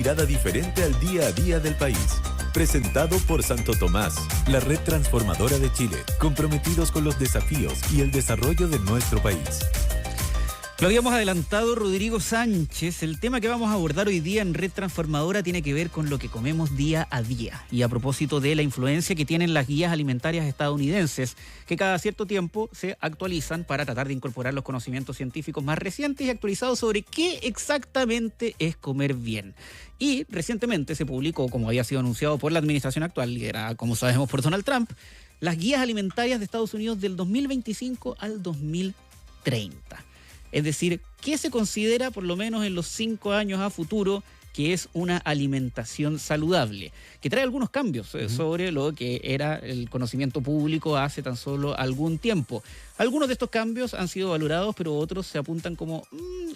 Mirada diferente al día a día del país. Presentado por Santo Tomás, la red transformadora de Chile, comprometidos con los desafíos y el desarrollo de nuestro país. Lo habíamos adelantado, Rodrigo Sánchez. El tema que vamos a abordar hoy día en Red Transformadora tiene que ver con lo que comemos día a día. Y a propósito de la influencia que tienen las guías alimentarias estadounidenses, que cada cierto tiempo se actualizan para tratar de incorporar los conocimientos científicos más recientes y actualizados sobre qué exactamente es comer bien. Y recientemente se publicó, como había sido anunciado por la administración actual, liderada, como sabemos, por Donald Trump, las guías alimentarias de Estados Unidos del 2025 al 2030. Es decir, ¿qué se considera, por lo menos en los 5 años a futuro, que es una alimentación saludable? Que trae algunos cambios sobre lo que era el conocimiento público hace tan solo algún tiempo. Algunos de estos cambios han sido valorados, pero otros se apuntan como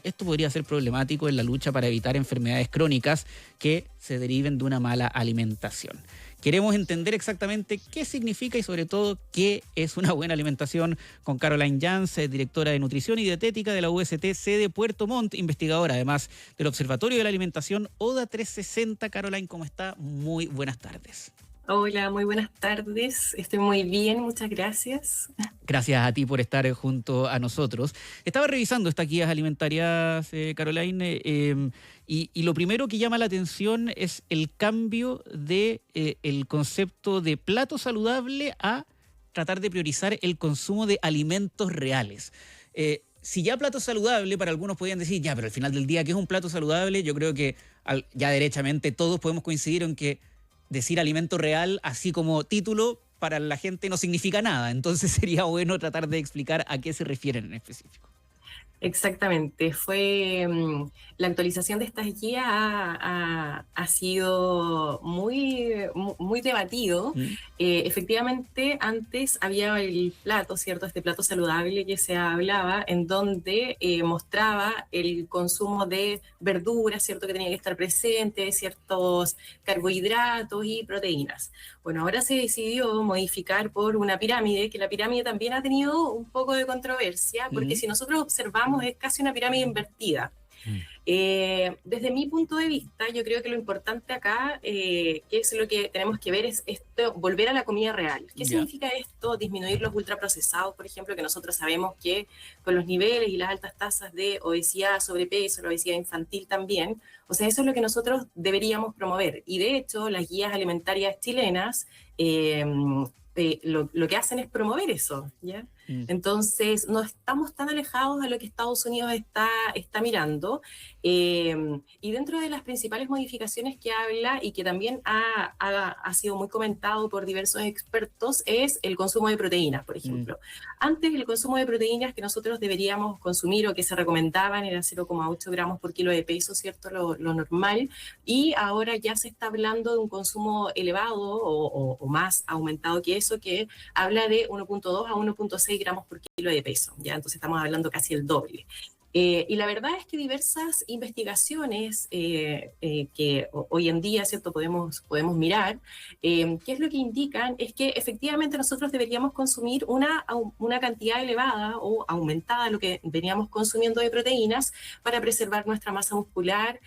esto podría ser problemático en la lucha para evitar enfermedades crónicas que se deriven de una mala alimentación. Queremos entender exactamente qué significa y sobre todo qué es una buena alimentación con Caroline Jans, directora de Nutrición y Dietética de la UST sede Puerto Montt, investigadora además del Observatorio de la Alimentación ODA 360. Caroline, ¿cómo está? Muy buenas tardes. Hola, muy buenas tardes. Estoy muy bien, muchas gracias. Gracias a ti por estar junto a nosotros. Estaba revisando estas guías alimentarias, Caroline, y lo primero que llama la atención es el cambio de el concepto de plato saludable a tratar de priorizar el consumo de alimentos reales. Si ya plato saludable, para algunos podrían decir, ya, pero al final del día, ¿qué es un plato saludable? Yo creo que ya derechamente todos podemos coincidir en que decir alimento real, así como título, para la gente no significa nada. Entonces sería bueno tratar de explicar a qué se refieren en específico. Exactamente, la actualización de estas guías ha sido muy debatido. Efectivamente, antes había el plato, ¿cierto? Este plato saludable que se hablaba, en donde mostraba el consumo de verduras, ¿cierto? Que tenía que estar presente, ciertos carbohidratos y proteínas. Bueno, ahora se decidió modificar por una pirámide, que la pirámide también ha tenido un poco de controversia, porque si nosotros observamos es casi una pirámide invertida. Desde mi punto de vista, yo creo que lo importante acá, que es lo que tenemos que ver, es esto, volver a la comida real. ¿Qué significa esto? Disminuir los ultraprocesados, por ejemplo, que nosotros sabemos que con los niveles y las altas tasas de obesidad, sobrepeso, la obesidad infantil también, o sea, eso es lo que nosotros deberíamos promover. Y de hecho, las guías alimentarias chilenas lo que hacen es promover eso, ¿ya? Entonces, no estamos tan alejados de lo que Estados Unidos está mirando. Y dentro de las principales modificaciones que habla y que también ha sido muy comentado por diversos expertos es el consumo de proteínas, por ejemplo. Antes, el consumo de proteínas que nosotros deberíamos consumir o que se recomendaban era 0,8 gramos por kilo de peso, ¿cierto? Lo normal. Y ahora ya se está hablando de un consumo elevado o más aumentado que eso, que habla de 1,2 a 1,6 gramos por kilo de peso, ¿ya? Entonces estamos hablando casi el doble. Y la verdad es que diversas investigaciones que hoy en día, ¿cierto?, podemos mirar, ¿qué es lo que indican? Es que efectivamente nosotros deberíamos consumir una cantidad elevada o aumentada de lo que veníamos consumiendo de proteínas para preservar nuestra masa muscular,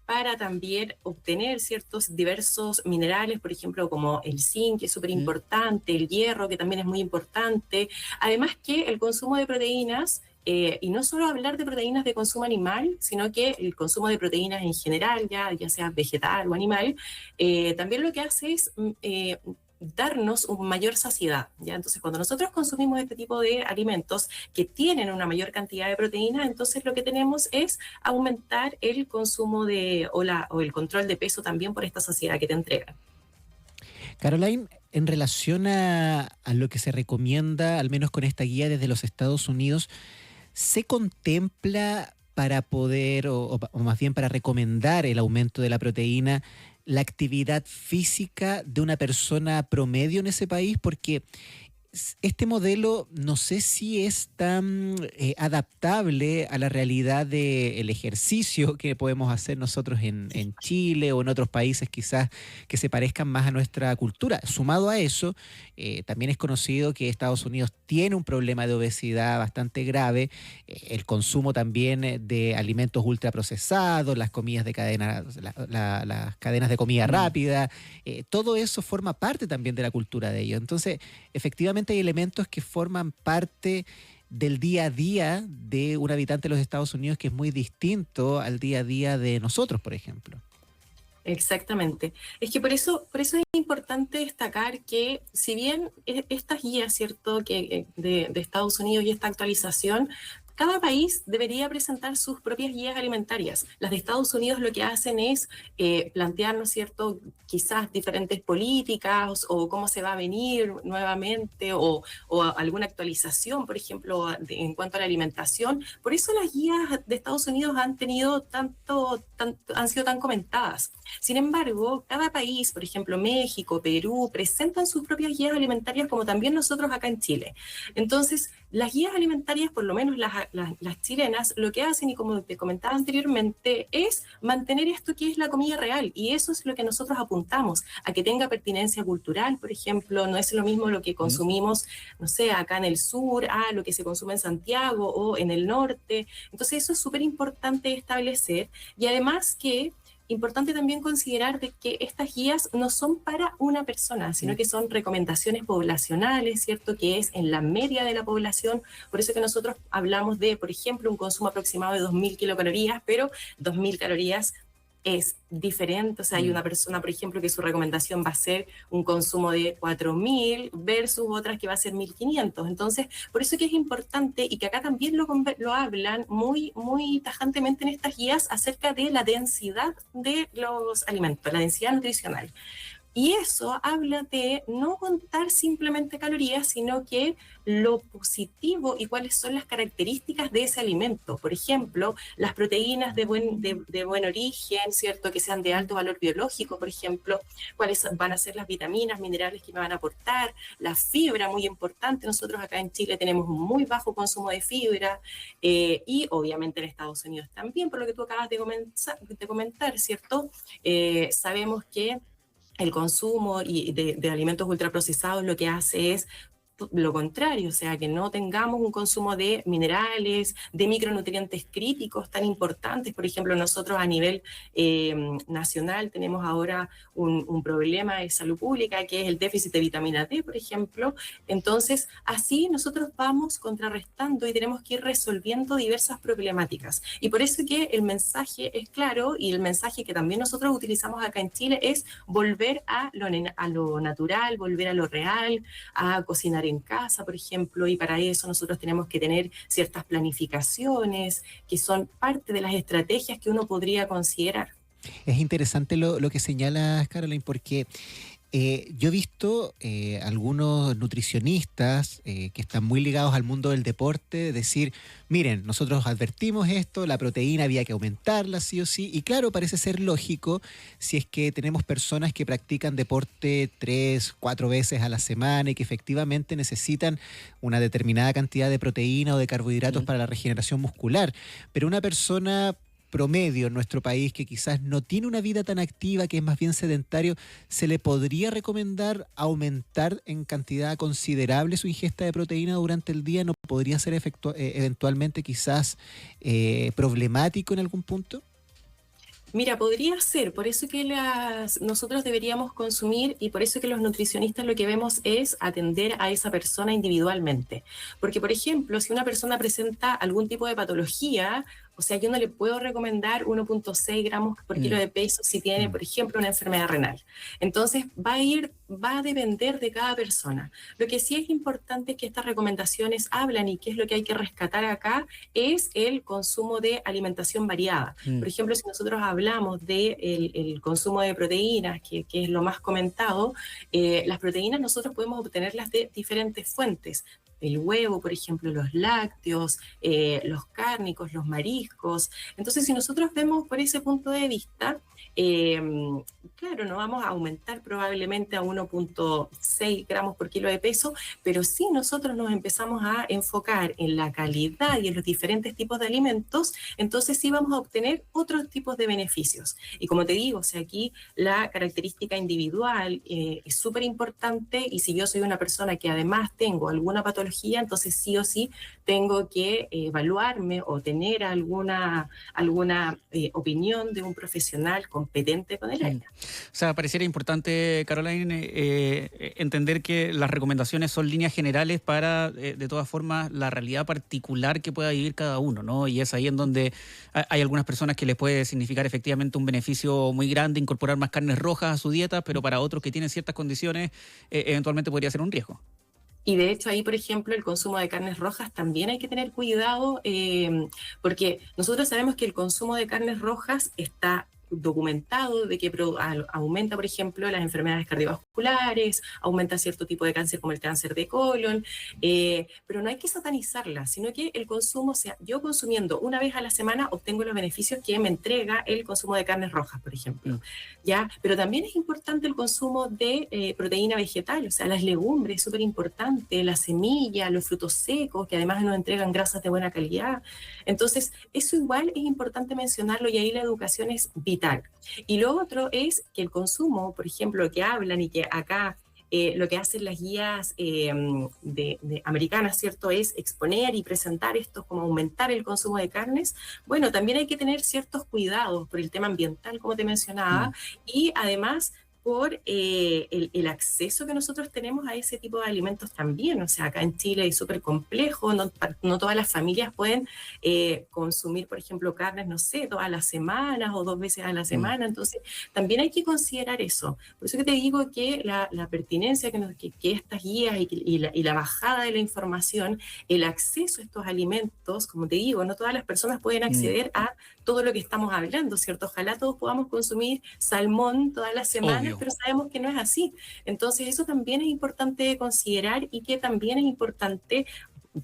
para también obtener ciertos diversos minerales, por ejemplo, como el zinc, que es súper importante, el hierro, que también es muy importante. Además que el consumo de proteínas, y no solo hablar de proteínas de consumo animal, sino que el consumo de proteínas en general, ya sea vegetal o animal, también lo que hace es darnos una mayor saciedad, ¿ya? Entonces, cuando nosotros consumimos este tipo de alimentos que tienen una mayor cantidad de proteínas, entonces lo que tenemos es aumentar el consumo o el control de peso también por esta saciedad que te entregan. Caroline, en relación a lo que se recomienda, al menos con esta guía desde los Estados Unidos, ¿se contempla para poder, o más bien para recomendar el aumento de la proteína, la actividad física de una persona promedio en ese país? Porque este modelo no sé si es tan adaptable a la realidad del ejercicio que podemos hacer nosotros en Chile o en otros países quizás que se parezcan más a nuestra cultura. Sumado a eso, también es conocido que Estados Unidos tiene un problema de obesidad bastante grave, el consumo también de alimentos ultraprocesados, las comidas de cadena, las cadenas de comida rápida, todo eso forma parte también de la cultura de ellos. Entonces, efectivamente hay elementos que forman parte del día a día de un habitante de los Estados Unidos que es muy distinto al día a día de nosotros, por ejemplo. Exactamente. Es que por eso es importante destacar que si bien estas guías, ¿cierto?, que de Estados Unidos y esta actualización, cada país debería presentar sus propias guías alimentarias. Las de Estados Unidos lo que hacen es plantear, ¿no es cierto?, quizás diferentes políticas o cómo se va a venir nuevamente o alguna actualización, por ejemplo, en cuanto a la alimentación. Por eso las guías de Estados Unidos han tenido han sido tan comentadas. Sin embargo, cada país, por ejemplo, México, Perú, presentan sus propias guías alimentarias como también nosotros acá en Chile. Entonces, las guías alimentarias, por lo menos las chilenas, lo que hacen, y como te comentaba anteriormente, es mantener esto que es la comida real, y eso es lo que nosotros apuntamos, a que tenga pertinencia cultural, por ejemplo. No es lo mismo lo que consumimos, no sé, acá en el sur, a lo que se consume en Santiago o en el norte. Entonces eso es súper importante establecer, y además que importante también considerar de que estas guías no son para una persona, sino que son recomendaciones poblacionales, ¿cierto?, que es en la media de la población. Por eso que nosotros hablamos de, por ejemplo, un consumo aproximado de 2.000 kilocalorías, pero 2.000 calorías es diferente. O sea, hay una persona, por ejemplo, que su recomendación va a ser un consumo de 4.000 versus otras que va a ser 1.500. Entonces, por eso que es importante, y que acá también lo hablan muy, muy tajantemente en estas guías, acerca de la densidad de los alimentos, la densidad nutricional. Y eso habla de no contar simplemente calorías, sino que lo positivo y cuáles son las características de ese alimento. Por ejemplo, las proteínas de buen origen, ¿cierto?, que sean de alto valor biológico, por ejemplo, cuáles van a ser las vitaminas, minerales que me van a aportar, la fibra, muy importante. Nosotros acá en Chile tenemos un muy bajo consumo de fibra, y obviamente en Estados Unidos también, por lo que tú acabas de comentar, ¿cierto? Sabemos que el consumo de alimentos ultraprocesados lo que hace es lo contrario, o sea, que no tengamos un consumo de minerales, de micronutrientes críticos tan importantes. Por ejemplo, nosotros a nivel nacional tenemos ahora un problema de salud pública, que es el déficit de vitamina D, por ejemplo. Entonces, así nosotros vamos contrarrestando y tenemos que ir resolviendo diversas problemáticas. Y por eso que el mensaje es claro, y el mensaje que también nosotros utilizamos acá en Chile es volver a lo natural, volver a lo real, a cocinar en casa, por ejemplo, y para eso nosotros tenemos que tener ciertas planificaciones que son parte de las estrategias que uno podría considerar. Es interesante lo que señalas, Caroline, porque yo he visto algunos nutricionistas que están muy ligados al mundo del deporte decir, miren, nosotros advertimos esto, la proteína había que aumentarla sí o sí, y claro, parece ser lógico si es que tenemos personas que practican deporte 3, 4 veces a la semana y que efectivamente necesitan una determinada cantidad de proteína o de carbohidratos para la regeneración muscular, pero una persona promedio en nuestro país que quizás no tiene una vida tan activa, que es más bien sedentario, ¿se le podría recomendar aumentar en cantidad considerable su ingesta de proteína durante el día? ¿No podría ser eventualmente quizás problemático en algún punto? Mira, podría ser, por eso que nosotros deberíamos consumir, y por eso que los nutricionistas lo que vemos es atender a esa persona individualmente. Porque, por ejemplo, si una persona presenta algún tipo de patología, o sea, yo no le puedo recomendar 1.6 gramos por kilo de peso si tiene, por ejemplo, una enfermedad renal. Entonces, va a depender de cada persona. Lo que sí es importante es que estas recomendaciones hablan, y qué es lo que hay que rescatar acá, es el consumo de alimentación variada. Por ejemplo, si nosotros hablamos del consumo de proteínas, que es lo más comentado, las proteínas nosotros podemos obtenerlas de diferentes fuentes. el huevo, por ejemplo, los lácteos, los cárnicos, los mariscos. Entonces, si nosotros vemos por ese punto de vista, claro, no vamos a aumentar probablemente a 1,6 gramos por kilo de peso, pero si nosotros nos empezamos a enfocar en la calidad y en los diferentes tipos de alimentos, entonces sí vamos a obtener otros tipos de beneficios. Y como te digo, o sea, aquí la característica individual es súper importante, y si yo soy una persona que además tengo alguna patología, entonces sí o sí tengo que evaluarme o tener alguna opinión de un profesional competente con el área. O sea, pareciera importante, Caroline, entender que las recomendaciones son líneas generales para, de todas formas, la realidad particular que pueda vivir cada uno, ¿no? Y es ahí en donde hay algunas personas que les puede significar efectivamente un beneficio muy grande incorporar más carnes rojas a su dieta, pero para otros que tienen ciertas condiciones, eventualmente podría ser un riesgo. Y de hecho ahí, por ejemplo, el consumo de carnes rojas también hay que tener cuidado, porque nosotros sabemos que el consumo de carnes rojas está documentado de que aumenta, por ejemplo, las enfermedades cardiovasculares, aumenta cierto tipo de cáncer como el cáncer de colon, pero no hay que satanizarla, sino que el consumo, o sea, yo consumiendo una vez a la semana obtengo los beneficios que me entrega el consumo de carnes rojas, por ejemplo, ¿ya? Pero también es importante el consumo de proteína vegetal, o sea, las legumbres, súper importante, la semilla, los frutos secos, que además nos entregan grasas de buena calidad. Entonces, eso igual es importante mencionarlo, y ahí la educación es vital. Y lo otro es que el consumo, por ejemplo, que hablan y que acá lo que hacen las guías americanas, ¿cierto?, es exponer y presentar esto como aumentar el consumo de carnes. Bueno, también hay que tener ciertos cuidados por el tema ambiental, como te mencionaba, y además por el acceso que nosotros tenemos a ese tipo de alimentos también. O sea, acá en Chile es súper complejo, no todas las familias pueden consumir, por ejemplo, carnes, no sé, todas las semanas o 2 veces a la semana, entonces también hay que considerar eso. Por eso que te digo que la pertinencia que estas guías y la bajada de la información, el acceso a estos alimentos, como te digo, no todas las personas pueden acceder a todo lo que estamos hablando, ¿cierto? Ojalá todos podamos consumir salmón todas las semanas, Obvio. pero sabemos que no es así. Entonces eso también es importante considerar, y que también es importante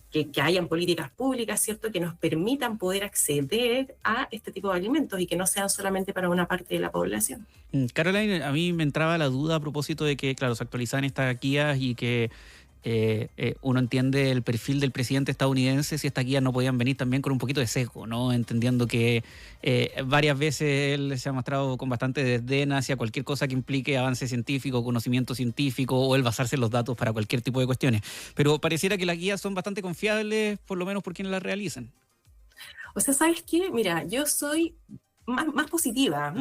que hayan políticas públicas, ¿cierto?, que nos permitan poder acceder a este tipo de alimentos y que no sean solamente para una parte de la población. Caroline, a mí me entraba la duda a propósito de que, claro, se actualizan estas guías y que uno entiende el perfil del presidente estadounidense, si estas guías no podían venir también con un poquito de sesgo, ¿no? Entendiendo que varias veces él se ha mostrado con bastante desdén hacia cualquier cosa que implique avance científico, conocimiento científico, o el basarse en los datos para cualquier tipo de cuestiones. Pero pareciera que las guías son bastante confiables, por lo menos por quienes las realizan. O sea, ¿sabes qué? Mira, yo soy más positiva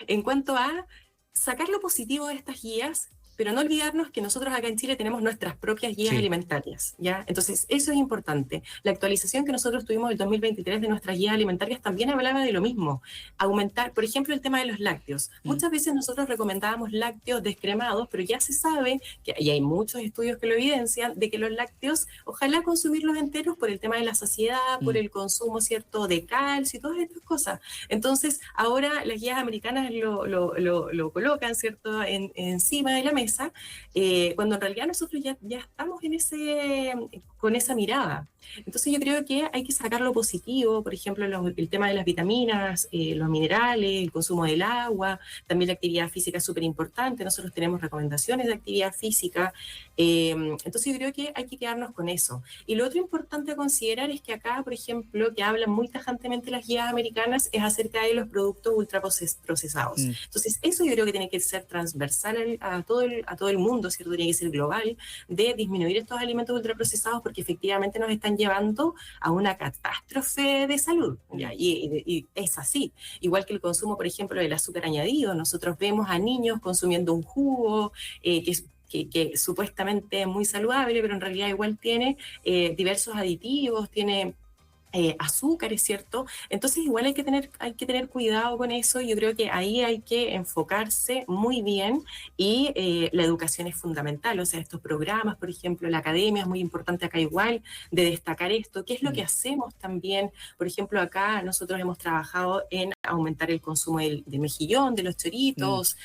en cuanto a sacar lo positivo de estas guías, pero no olvidarnos que nosotros acá en Chile tenemos nuestras propias guías alimentarias, ¿ya? Entonces, eso es importante. La actualización que nosotros tuvimos el 2023 de nuestras guías alimentarias también hablaba de lo mismo. Aumentar, por ejemplo, el tema de los lácteos. Muchas veces nosotros recomendábamos lácteos descremados, pero ya se sabe, y hay muchos estudios que lo evidencian, de que los lácteos, ojalá consumirlos enteros por el tema de la saciedad, por el consumo, ¿cierto?, de calcio y todas estas cosas. Entonces, ahora las guías americanas lo colocan, ¿cierto?, encima de la mesa, cuando en realidad nosotros ya estamos con esa mirada. Entonces yo creo que hay que sacar lo positivo, por ejemplo, el tema de las vitaminas, los minerales, el consumo del agua, también la actividad física es súper importante. Nosotros tenemos recomendaciones de actividad física, entonces yo creo que hay que quedarnos con eso. Y lo otro importante a considerar es que acá, por ejemplo, que hablan muy tajantemente las guías americanas, es acerca de los productos ultraprocesados. Entonces eso yo creo que tiene que ser transversal a todo el mundo, ¿cierto? Tiene que ser global, de disminuir estos alimentos ultraprocesados, porque efectivamente nos están llevando a una catástrofe de salud, ¿ya? Y es así. Igual que el consumo, por ejemplo, del azúcar añadido. Nosotros vemos a niños consumiendo un jugo que supuestamente es muy saludable, pero en realidad igual tiene diversos aditivos, tiene azúcares, ¿cierto? Entonces igual hay que tener cuidado con eso. Yo creo que ahí hay que enfocarse muy bien, y la educación es fundamental. O sea, estos programas, por ejemplo, la academia es muy importante acá igual, de destacar esto. ¿Qué es lo que hacemos también? Por ejemplo, acá nosotros hemos trabajado en aumentar el consumo del mejillón, de los choritos,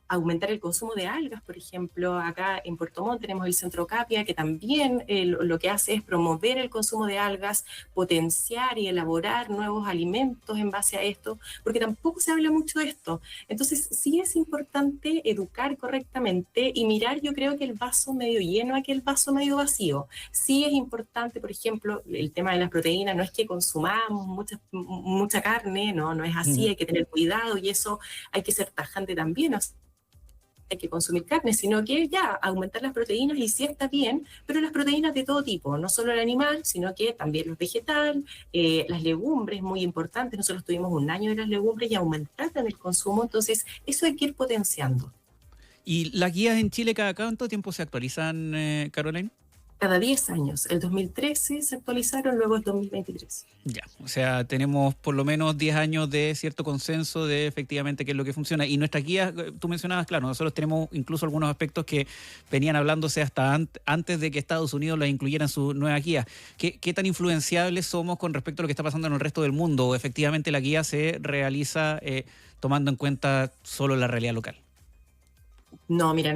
aumentar el consumo de algas, por ejemplo. Acá en Puerto Montt tenemos el Centro Capia, que también lo que hace es promover el consumo de algas, potenciar y elaborar nuevos alimentos en base a esto, porque tampoco se habla mucho de esto. Entonces, sí es importante educar correctamente y mirar, yo creo, que el vaso medio lleno a que el vaso medio vacío. Sí es importante, por ejemplo, el tema de las proteínas, no es que consumamos mucha carne, no es así, hay que tener cuidado y eso hay que ser tajante también, hay que consumir carne, sino que ya aumentar las proteínas y sí está bien, pero las proteínas de todo tipo, no solo el animal, sino que también los vegetales, las legumbres, muy importantes. Nosotros tuvimos un año de las legumbres y aumentaron el consumo, entonces eso hay que ir potenciando. ¿Y las guías en Chile cada cuánto tiempo se actualizan, Caroline? Cada 10 años. El 2013 se actualizaron, luego el 2023. Ya, o sea, tenemos por lo menos 10 años de cierto consenso de efectivamente qué es lo que funciona. Y nuestras guías, tú mencionabas, claro, nosotros tenemos incluso algunos aspectos que venían hablándose hasta antes de que Estados Unidos las incluyera en sus nuevas guías. ¿Qué tan influenciables somos con respecto a lo que está pasando en el resto del mundo? ¿O efectivamente la guía se realiza tomando en cuenta solo la realidad local? No, mira,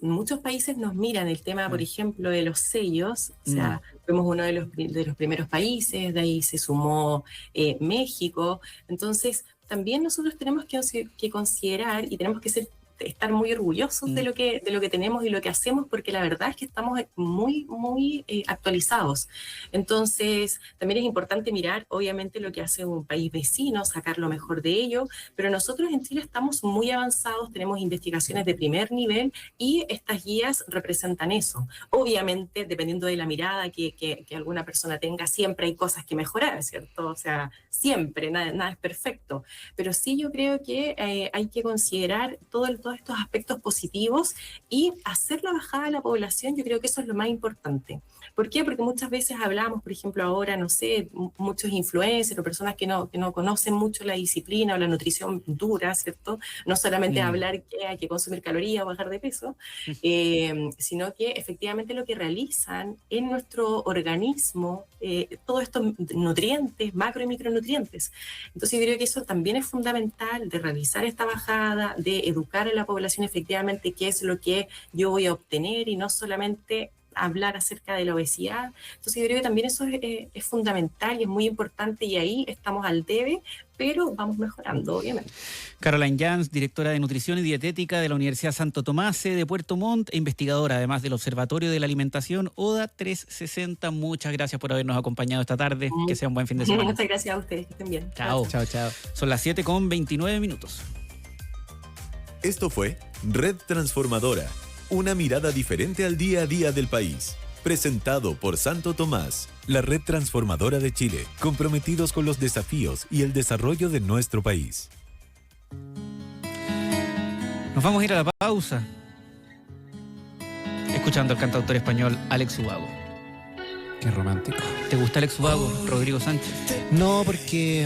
muchos países nos miran el tema, por ejemplo, de los sellos, o sea, fuimos uno de los primeros países, de ahí se sumó México, entonces también nosotros tenemos que considerar y tenemos que estar muy orgullosos de lo que tenemos y lo que hacemos, porque la verdad es que estamos muy, muy actualizados. Entonces, también es importante mirar, obviamente, lo que hace un país vecino, sacar lo mejor de ello, pero nosotros en Chile estamos muy avanzados, tenemos investigaciones de primer nivel y estas guías representan eso. Obviamente, dependiendo de la mirada que alguna persona tenga, siempre hay cosas que mejorar, ¿cierto? O sea, siempre, nada es perfecto, pero sí yo creo que hay que considerar todos estos aspectos positivos y hacer la bajada de la población. Yo creo que eso es lo más importante. ¿Por qué? Porque muchas veces hablamos, por ejemplo, ahora, no sé, muchos influencers o personas que no conocen mucho la disciplina o la nutrición dura, ¿cierto? No solamente hablar que hay que consumir calorías o bajar de peso, sino que efectivamente lo que realizan en nuestro organismo, todos estos nutrientes, macro y micronutrientes. Entonces yo creo que eso también es fundamental, de realizar esta bajada, de educar a la población efectivamente qué es lo que yo voy a obtener y no solamente hablar acerca de la obesidad. Entonces yo creo que también eso es fundamental y es muy importante, y ahí estamos al debe, pero vamos mejorando, obviamente. Caroline Jans, directora de Nutrición y Dietética de la Universidad Santo Tomás de Puerto Montt e investigadora además del Observatorio de la Alimentación ODA 360. Muchas gracias por habernos acompañado esta tarde. Que sea un buen fin de semana. Muchas gracias a ustedes, que estén bien. Chao. Chao, chao. Son las 7:29. Esto fue Red Transformadora, una mirada diferente al día a día del país. Presentado por Santo Tomás, la Red Transformadora de Chile, comprometidos con los desafíos y el desarrollo de nuestro país. Nos vamos a ir a la pausa escuchando al cantautor español Alex Ubago. Qué romántico. ¿Te gusta Alex Ubago, Rodrigo Sánchez? No, porque